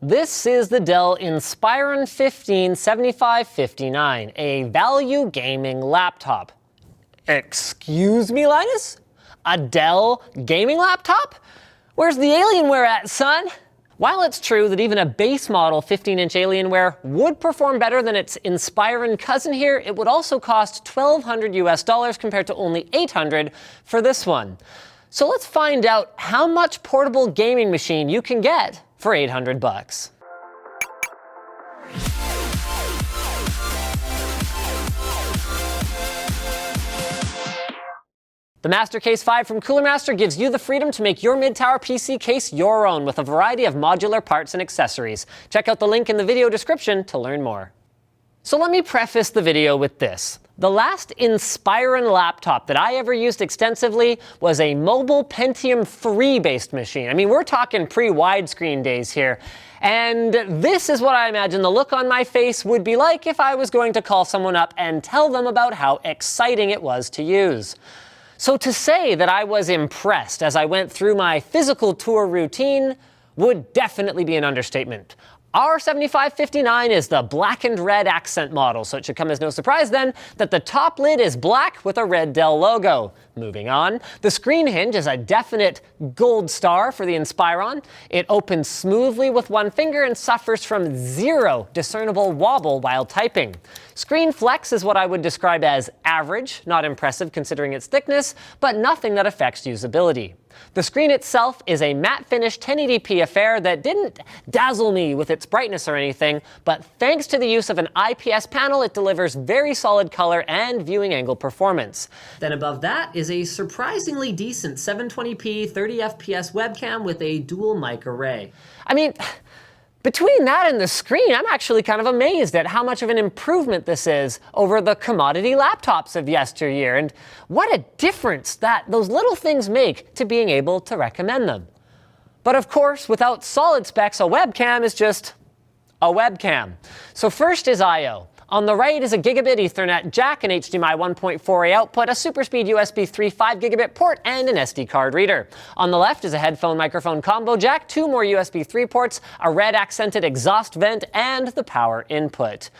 This is the Dell Inspiron 157559, a value gaming laptop. Excuse me, Linus? A Dell gaming laptop? Where's the Alienware at, son? While it's true that even a base model 15-inch Alienware would perform better than its Inspiron cousin here, it would also cost $1,200 compared to only $800 for this one. So let's find out how much portable gaming machine you can get for $800. The Master Case 5 from Cooler Master gives you the freedom to make your mid-tower PC case your own with a variety of modular parts and accessories. Check out the link in the video description to learn more. So let me preface the video with this. The last Inspiron laptop that I ever used extensively was a mobile Pentium 3 based machine. I mean, we're talking pre-widescreen days here. And this is what I imagine the look on my face would be like if I was going to call someone up and tell them about how exciting it was to use. So to say that I was impressed as I went through my physical tour routine would definitely be an understatement. Our 7559 is the black and red accent model, so it should come as no surprise then that the top lid is black with a red Dell logo. Moving on, the screen hinge is a definite gold star for the Inspiron. It opens smoothly with one finger and suffers from zero discernible wobble while typing. Screen flex is what I would describe as average, not impressive considering its thickness, but nothing that affects usability. The screen itself is a matte finish 1080p affair that didn't dazzle me with its brightness or anything, but thanks to the use of an IPS panel, it delivers very solid color and viewing angle performance. Then above that is a surprisingly decent 720p 30fps webcam with a dual mic array. I mean, between that and the screen, I'm actually kind of amazed at how much of an improvement this is over the commodity laptops of yesteryear, and what a difference that those little things make to being able to recommend them. But of course, without solid specs, a webcam is just a webcam. So first is I/O. On the right is a gigabit Ethernet jack, an HDMI 1.4a output, a super speed USB 3 5 gigabit port, and an SD card reader. On the left is a headphone microphone combo jack, two more USB 3 ports, a red accented exhaust vent, and the power input.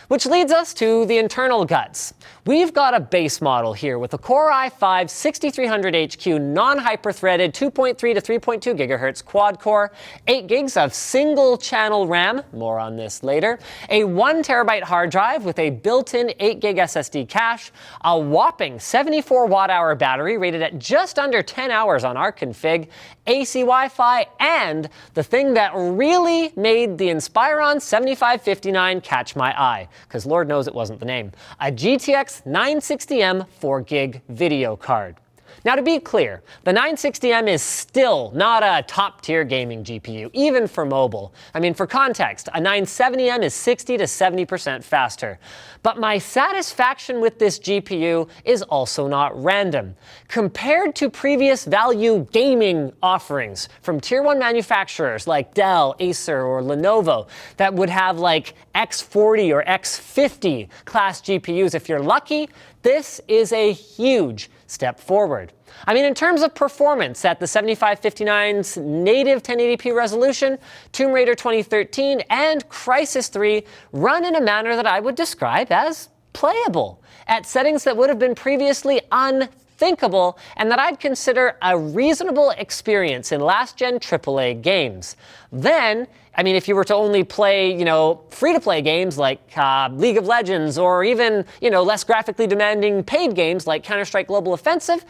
Which leads us to the internal guts. We've got a base model here with a Core i5 6300HQ non-hyper-threaded 2.3 to 3.2 gigahertz quad-core, 8 gigs of single-channel RAM, more on this later, a 1 terabyte hard drive with a built-in 8 gig SSD cache, a whopping 74 watt-hour battery rated at just under 10 hours on our config, AC Wi-Fi, and the thing that really made the Inspiron 7559 catch my eye, because Lord knows it wasn't the name, a GTX 960M 4GB video card. Now to be clear, the 960M is still not a top-tier gaming GPU, even for mobile. I mean, for context, a 970M is 60 to 70% faster. But my satisfaction with this GPU is also not random. Compared to previous value gaming offerings from tier 1 manufacturers like Dell, Acer, or Lenovo that would have like X40 or X50 class GPUs if you're lucky, this is a huge step forward. I mean, in terms of performance at the 7559's native 1080p resolution, Tomb Raider 2013 and Crysis 3 run in a manner that I would describe as playable, at settings that would have been previously unthinkable and that I'd consider a reasonable experience in last-gen AAA games. Then, I mean, if you were to only play, free-to-play games like League of Legends or even, less graphically demanding paid games like Counter-Strike Global Offensive,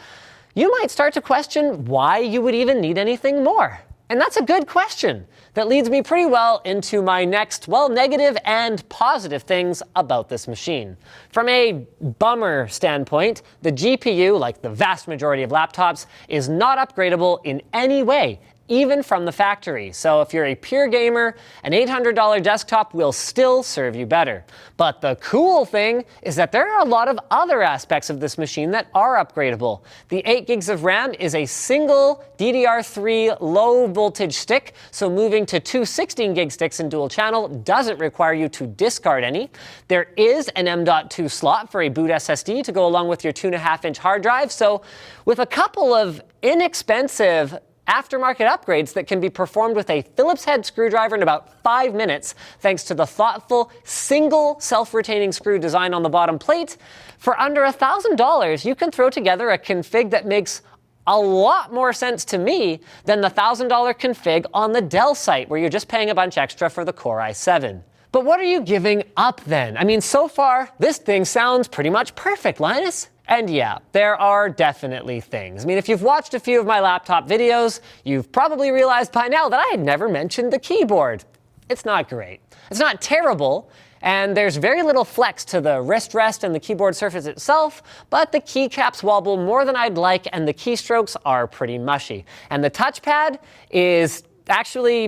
you might start to question why you would even need anything more. And that's a good question that leads me pretty well into my next, negative and positive things about this machine. From a bummer standpoint, the GPU, like the vast majority of laptops, is not upgradable in any way, even from the factory. So if you're a pure gamer, an $800 desktop will still serve you better. But the cool thing is that there are a lot of other aspects of this machine that are upgradable. The 8 gigs of RAM is a single DDR3 low voltage stick, so moving to two 16 gig sticks in dual channel doesn't require you to discard any. There is an M.2 slot for a boot SSD to go along with your 2.5-inch hard drive, so with a couple of inexpensive aftermarket upgrades that can be performed with a Phillips head screwdriver in about 5 minutes, thanks to the thoughtful single self-retaining screw design on the bottom plate. For under $1,000, you can throw together a config that makes a lot more sense to me than the $1,000 config on the Dell site, where you're just paying a bunch extra for the Core i7. But what are you giving up then? I mean, so far, this thing sounds pretty much perfect, Linus. And yeah, there are definitely things. I mean, if you've watched a few of my laptop videos, you've probably realized by now that I had never mentioned the keyboard. It's not great. It's not terrible, and there's very little flex to the wrist rest and the keyboard surface itself, but the keycaps wobble more than I'd like, and the keystrokes are pretty mushy. And the touchpad is actually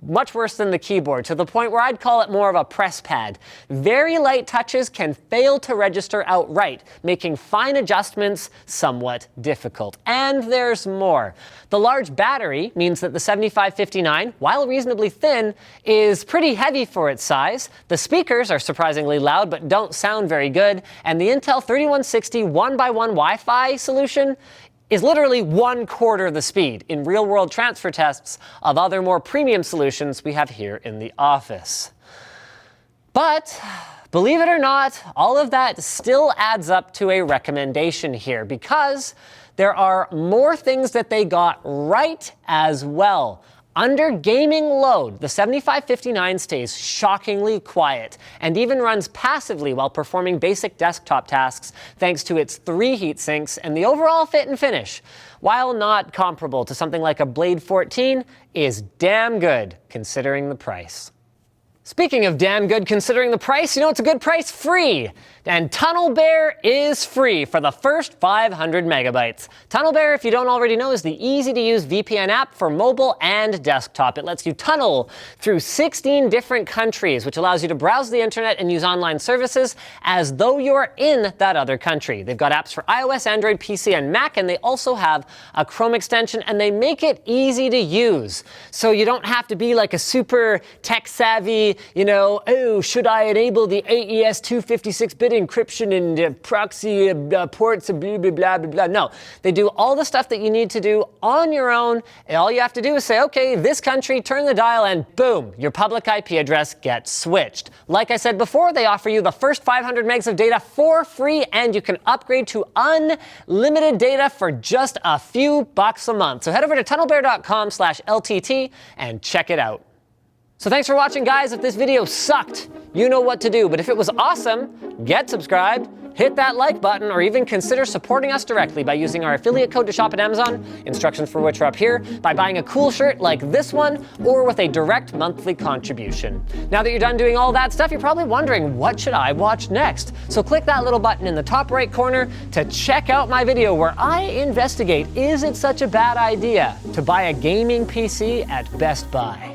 much worse than the keyboard, to the point where I'd call it more of a press pad. Very light touches can fail to register outright, making fine adjustments somewhat difficult. And there's more. The large battery means that the 7559, while reasonably thin, is pretty heavy for its size. The speakers are surprisingly loud but don't sound very good, and the Intel 3160 1x1 Wi-Fi solution is literally 1/4 the speed in real-world transfer tests of other more premium solutions we have here in the office. But believe it or not, all of that still adds up to a recommendation here, because there are more things that they got right as well. Under gaming load, the 7559 stays shockingly quiet and even runs passively while performing basic desktop tasks, thanks to its 3 heat sinks and the overall fit and finish. While not comparable to something like a Blade 14, is damn good considering the price. Speaking of damn good considering the price, you know it's a good price? Free! And TunnelBear is free for the first 500 megabytes. TunnelBear, if you don't already know, is the easy-to-use VPN app for mobile and desktop. It lets you tunnel through 16 different countries, which allows you to browse the internet and use online services as though you're in that other country. They've got apps for iOS, Android, PC, and Mac, and they also have a Chrome extension, and they make it easy to use. So you don't have to be like a super tech-savvy, oh, should I enable the AES 256-bit encryption and proxy ports and blah, blah, blah, blah, blah. No, they do all the stuff that you need to do on your own, and all you have to do is say, okay, this country, turn the dial, and boom, your public IP address gets switched. Like I said before, they offer you the first 500 megs of data for free, and you can upgrade to unlimited data for just a few bucks a month. So head over to tunnelbear.com/LTT and check it out. So thanks for watching, guys. If this video sucked, you know what to do. But if it was awesome, get subscribed, hit that like button, or even consider supporting us directly by using our affiliate code to shop at Amazon, instructions for which are up here, by buying a cool shirt like this one, or with a direct monthly contribution. Now that you're done doing all that stuff, you're probably wondering, what should I watch next? So click that little button in the top right corner to check out my video where I investigate, is it such a bad idea to buy a gaming PC at Best Buy?